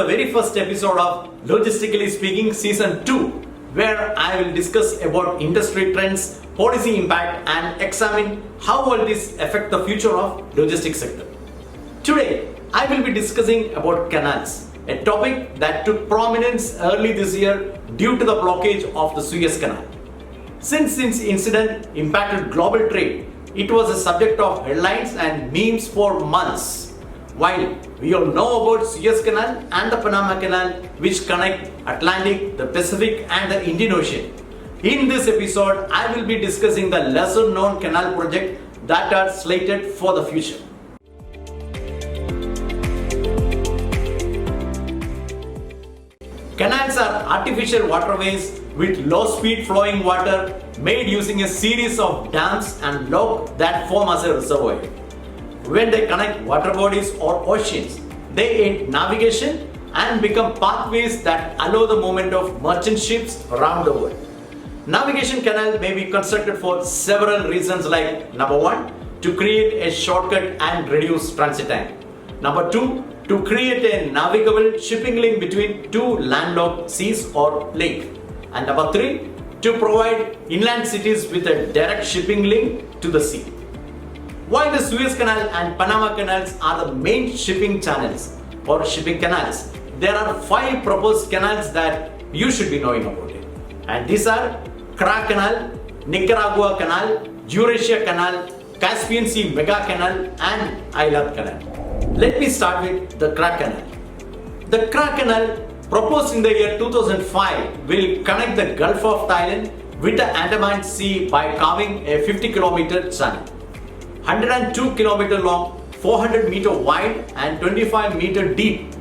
very first episode of Logistically Speaking Season 2, where I will discuss about industry trends, policy impact and examine how all this affect the future of logistics sector. Today, I will be discussing about canals, a topic that took prominence early this year due to the blockage of the Suez Canal. Since this incident impacted global trade, it was a subject of headlines and memes for months. While we all know about Suez Canal and the Panama Canal, which connect Atlantic, the Pacific and the Indian Ocean, in this episode I will be discussing the lesser known canal projects that are slated for the future. Canals are artificial waterways with low speed flowing water made using a series of dams and locks that form as a reservoir. When they connect water bodies or oceans, they aid navigation and become pathways that allow the movement of merchant ships around the world. Navigation canal may be constructed for several reasons, like number 1, to create a shortcut and reduce transit time. Number 2, to create a navigable shipping link between two landlocked seas or lake. And number 3, to provide inland cities with a direct shipping link to the sea. While the Suez Canal and Panama Canals are the main shipping channels or shipping canals, there are 5 proposed canals that you should be knowing about it. And these are Canal, Nicaragua Canal, Eurasia Canal, Caspian Sea Mega Canal and Eilat Canal. Let me start with the Canal. The Canal, proposed in the year 2005, will connect the Gulf of Thailand with the Andaman Sea by carving a 50-kilometer channel. 102 km long, 400 meter wide and 25 meter deep.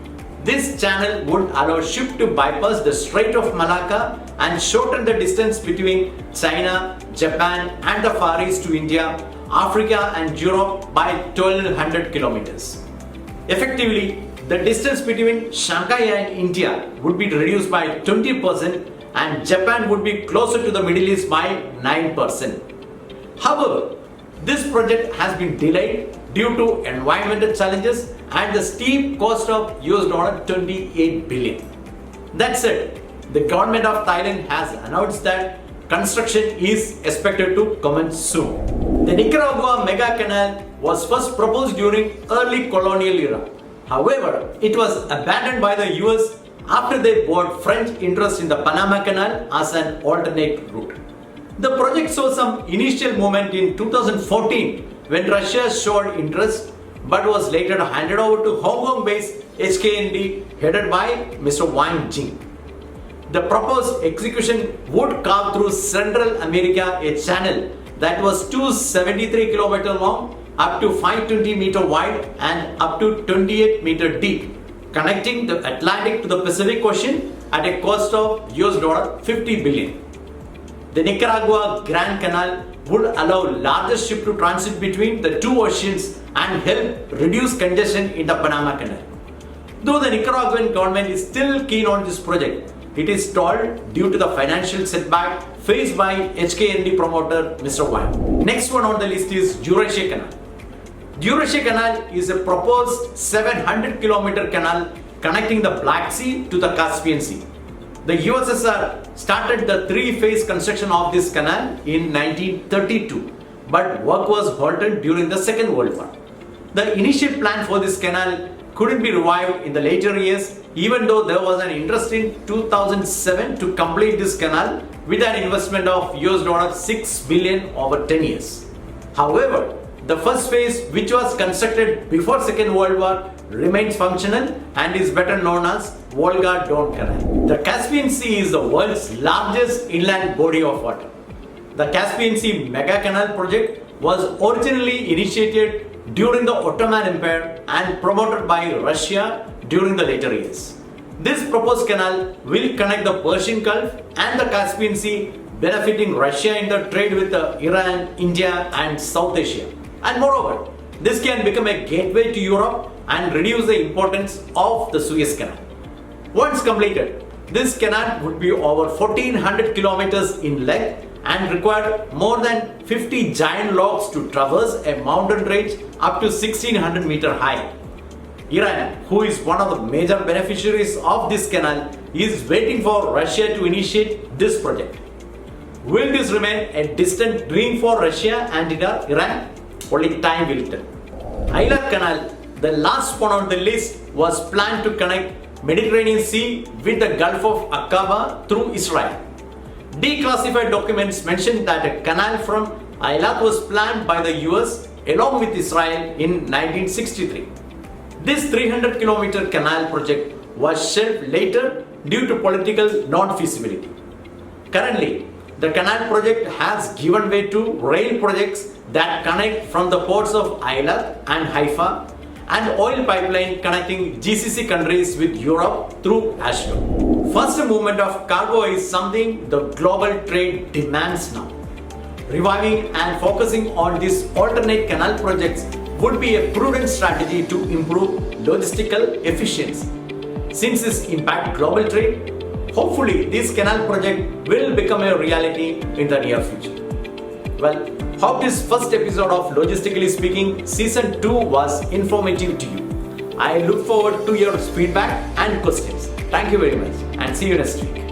This channel would allow ships to bypass the Strait of Malacca and shorten the distance between China, Japan and the Far East to India, Africa and Europe by 1200 kilometers. Effectively, the distance between Shanghai and India would be reduced by 20% and Japan would be closer to the Middle East by 9%. However, this project has been delayed due to environmental challenges and the steep cost of $28 billion. That said, the government of Thailand has announced that construction is expected to commence soon. The Nicaragua Mega Canal was first proposed during early colonial era. However, it was abandoned by the US after they bought French interest in the Panama Canal as an alternate route. The project saw some initial movement in 2014 when Russia showed interest but was later handed over to Hong Kong-based HKND headed by Mr. Wang Jing. The proposed execution would carve through Central America a channel that was 273 km long, up to 520 meter wide and up to 28 meter deep, connecting the Atlantic to the Pacific Ocean at a cost of $50 billion. The Nicaragua Grand Canal would allow larger ships to transit between the two oceans and help reduce congestion in the Panama Canal. Though the Nicaraguan government is still keen on this project, it is stalled due to the financial setback faced by HKND promoter Mr. Wang. Next one on the list is Jurassic Canal. Jurassic Canal is a proposed 700 km canal connecting the Black Sea to the Caspian Sea. The USSR started the 3-phase construction of this canal in 1932, but work was halted during the Second World War. The initial plan for this canal couldn't be revived in the later years, even though there was an interest in 2007 to complete this canal with an investment of $6 billion over 10 years. However, the first phase, which was constructed before Second World War, remains functional and is better known as Volga-Don Canal. The Caspian Sea is the world's largest inland body of water. The Caspian Sea Mega Canal project was originally initiated during the Ottoman Empire and promoted by Russia during the later years. This proposed canal will connect the Persian Gulf and the Caspian Sea, benefiting Russia in the trade with Iran, India and South Asia. And moreover, this can become a gateway to Europe and reduce the importance of the Suez Canal. Once completed, this canal would be over 1400 kilometers in length and required more than 50 giant logs to traverse a mountain range up to 1600 meter high. Iran, who is one of the major beneficiaries of this canal, is waiting for Russia to initiate this project. Will this remain a distant dream for Russia and Iran? Only time will tell. Eilat Canal, the last one on the list, was planned to connect Mediterranean Sea with the Gulf of Aqaba through Israel. Declassified documents mention that a canal from Eilat was planned by the US along with Israel in 1963. This 300-kilometer canal project was shelved later due to political non-feasibility. Currently, the canal project has given way to rail projects that connect from the ports of Eilat and Haifa, and oil pipeline connecting GCC countries with Europe through Asia. First movement of cargo is something the global trade demands now. Reviving and focusing on these alternate canal projects would be a prudent strategy to improve logistical efficiency. Since this impacts global trade, hopefully this canal project will become a reality in the near future. Well, hope this first episode of Logistically Speaking Season 2 was informative to you. I look forward to your feedback and questions. Thank you very much and see you next week.